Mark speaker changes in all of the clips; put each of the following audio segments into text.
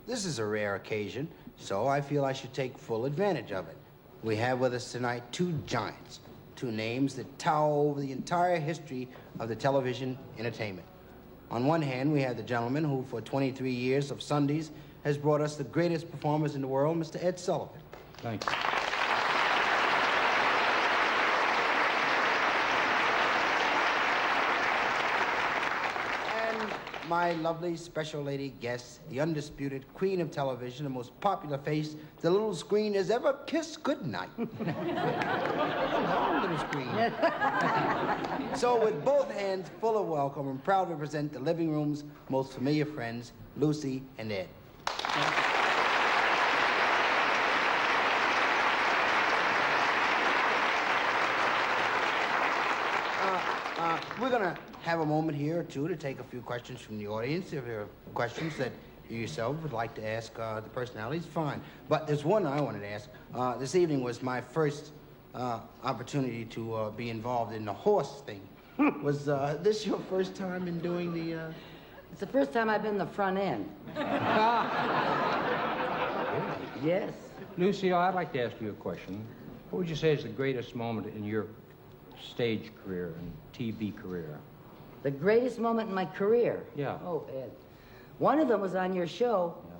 Speaker 1: This is a rare occasion, so I feel I should take full advantage of it. We have with us tonight two giants, two names that tower over the entire history of the television entertainment. On one hand, we have the gentleman who, for 23 years of Sundays, has brought us the greatest performers in the world, Mr. Ed Sullivan.
Speaker 2: Thank you.
Speaker 1: My lovely special lady guest, the undisputed queen of television, the most popular face the little screen has ever kissed goodnight. Hello, little screen. So with both hands full of welcome, I'm proud to present the living room's most familiar friends, Lucy and Ed. We're gonna have a moment here or two to take a few questions from the audience. If there are questions that you yourself would like to ask the personalities, fine. But there's one I wanted to ask. This evening was my first opportunity to be involved in the horse thing. Was this your first time in doing the...
Speaker 3: It's the first time I've been the front end. Yes.
Speaker 2: Lucille, I'd like to ask you a question. What would you say is the greatest moment in your stage career and TV career?
Speaker 3: The greatest moment in my career?
Speaker 2: Yeah.
Speaker 3: Oh, Ed. One of them was on your show.
Speaker 2: Yeah.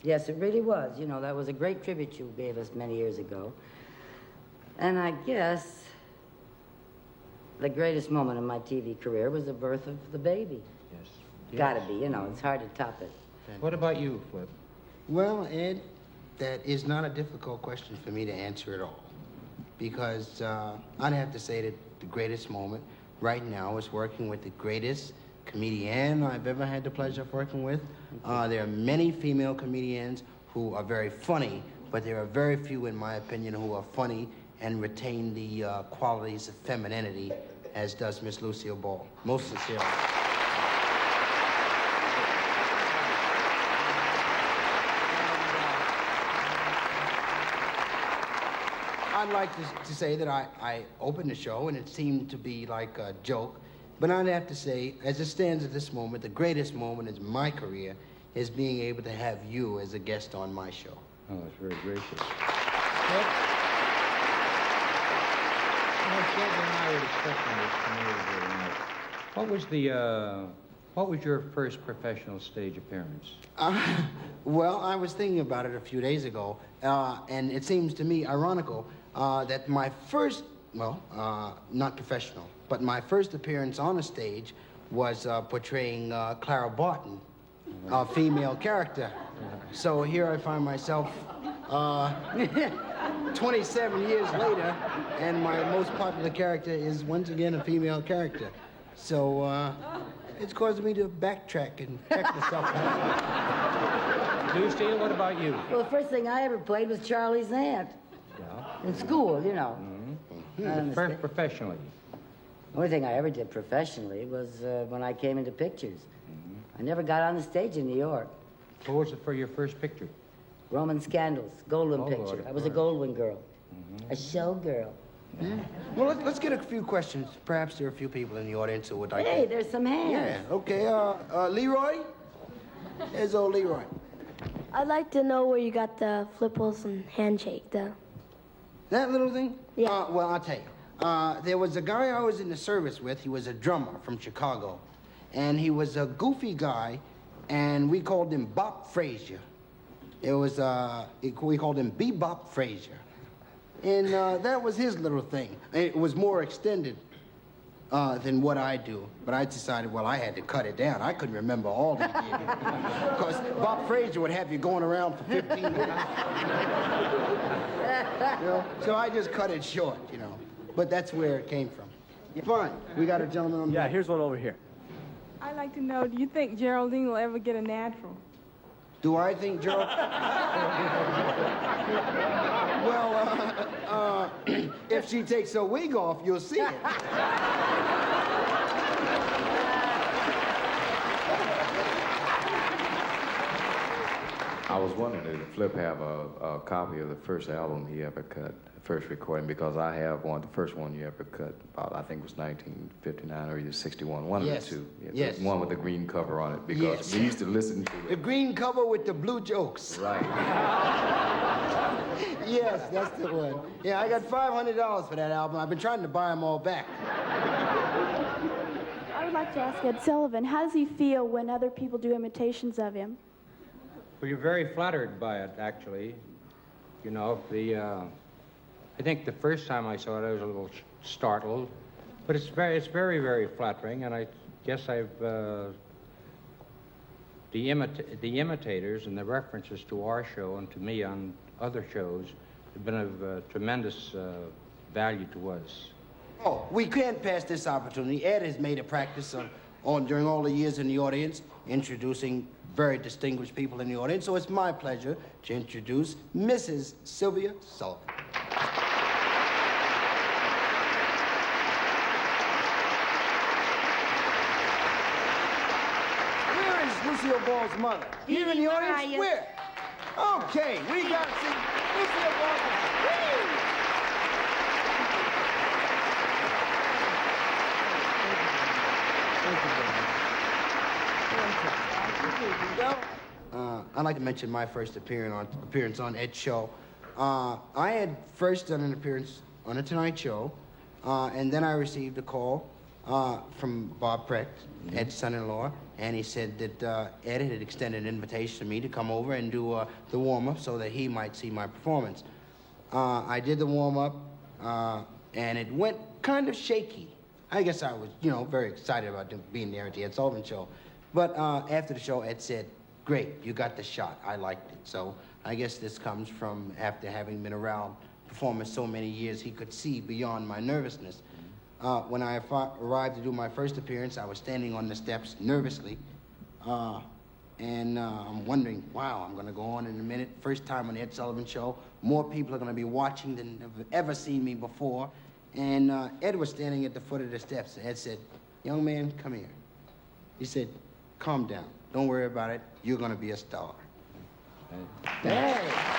Speaker 3: Yes, it really was. You know, that was a great tribute you gave us many years ago. And I guess the greatest moment in my TV career was the birth of the baby.
Speaker 2: Yes.
Speaker 3: Gotta be, you know, it's hard to top it.
Speaker 2: What about you, Flip?
Speaker 1: Well, Ed, that is not a difficult question for me to answer at all. Because I'd have to say that the greatest moment right now is working with the greatest comedian I've ever had the pleasure of working with. There are many female comedians who are very funny, but there are very few, in my opinion, who are funny and retain the qualities of femininity, as does Miss Lucille Ball. Most sincerely. I'd like to say that I opened the show and it seemed to be like a joke, but I'd have to say, as it stands at this moment, the greatest moment in my career is being able to have you as a guest on my show.
Speaker 2: Oh, that's very gracious. What was your first professional stage appearance?
Speaker 1: Well, I was thinking about it a few days ago, and it seems to me ironical that my first, well, not professional, but my first appearance on a stage was portraying Clara Barton, a female character. So here I find myself 27 years later, and my most popular character is once again a female character. So it's causing me to backtrack and check myself out.
Speaker 2: Lucille, what about you?
Speaker 3: Well, the first thing I ever played was Charlie's aunt.
Speaker 2: Yeah.
Speaker 3: In school, you know.
Speaker 2: Mm-hmm. Professionally?
Speaker 3: The only thing I ever did professionally was when I came into pictures.
Speaker 2: Mm-hmm.
Speaker 3: I never got on the stage in New York.
Speaker 2: What was it for your first picture?
Speaker 3: Roman Scandals, Goldwyn picture.
Speaker 2: Lord,
Speaker 3: I was a Goldwyn girl. Mm-hmm. A show girl.
Speaker 1: Well, let's get a few questions. Perhaps there are a few people in the audience who would like
Speaker 3: Hey,
Speaker 1: to...
Speaker 3: there's some hands.
Speaker 1: Yeah, okay. Leroy? There's old Leroy.
Speaker 4: I'd like to know where you got the flipples and handshake, though.
Speaker 1: That little thing?
Speaker 4: Yeah.
Speaker 1: Well, I'll tell you. There was a guy I was in the service with. He was a drummer from Chicago. And he was a goofy guy, and we called him Bop Frazier. It was, we called him Bebop Frazier. And that was his little thing. It was more extended than what I do. But I decided, well, I had to cut it down. I couldn't remember all he did. Because Bob Frazier would have you going around for 15 minutes. You know? So I just cut it short, you know. But that's where it came from. Yeah, fine. We got a gentleman on the...
Speaker 5: Yeah, here's one over here.
Speaker 6: I'd like to know, do you think Geraldine will ever get a natural?
Speaker 1: Do I think Gerald... Well, if she takes her wig off, you'll see it.
Speaker 5: I was wondering, did Flip have a copy of the first album he ever cut, first recording? Because I have one, the first one you ever cut, about, I think it was 1959 or either 61, one
Speaker 1: Yes.
Speaker 5: of the two.
Speaker 1: Yes.
Speaker 5: One with the green cover on it, because
Speaker 1: Yes.
Speaker 5: we used to listen to
Speaker 1: The
Speaker 5: it.
Speaker 1: green cover with the blue jokes.
Speaker 5: Right.
Speaker 1: Yes, that's the one. Yeah, I got $500 for that album. I've been trying to buy them all back.
Speaker 7: I would like to ask Ed Sullivan, how does he feel when other people do imitations of him?
Speaker 2: Well, you're very flattered by it, actually. You know, I think the first time I saw it, I was a little startled, but it's very, very flattering, and I guess the imitators and the references to our show and to me on other shows have been of tremendous value to us.
Speaker 1: Oh, we can't pass this opportunity. Ed has made a practice during all the years in the audience, introducing very distinguished people in the audience, so it's my pleasure to introduce Mrs. Sylvia Sullivan. Where is Lucille Ball's mother? Here in the audience? Where? Okay, we got to see Lucille Ball's mother. Whee! I'd like to mention my first appearance on Ed's show. I had first done an appearance on The Tonight Show, and then I received a call from Bob Precht, Ed's son-in-law, and he said that Ed had extended an invitation to me to come over and do the warm-up so that he might see my performance. I did the warm-up, and it went kind of shaky. I guess I was, very excited about being there at the Ed Sullivan show. But after the show, Ed said, "Great, you got the shot. I liked it." So I guess this comes from after having been around performers so many years, he could see beyond my nervousness. When I arrived to do my first appearance, I was standing on the steps nervously. And I'm wondering, wow, I'm going to go on in a minute. First time on the Ed Sullivan show. More people are going to be watching than have ever seen me before. And Ed was standing at the foot of the steps. Ed said, "Young man, come here." He said, "Calm down. Don't worry about it. You're going to be a star."
Speaker 2: Hey.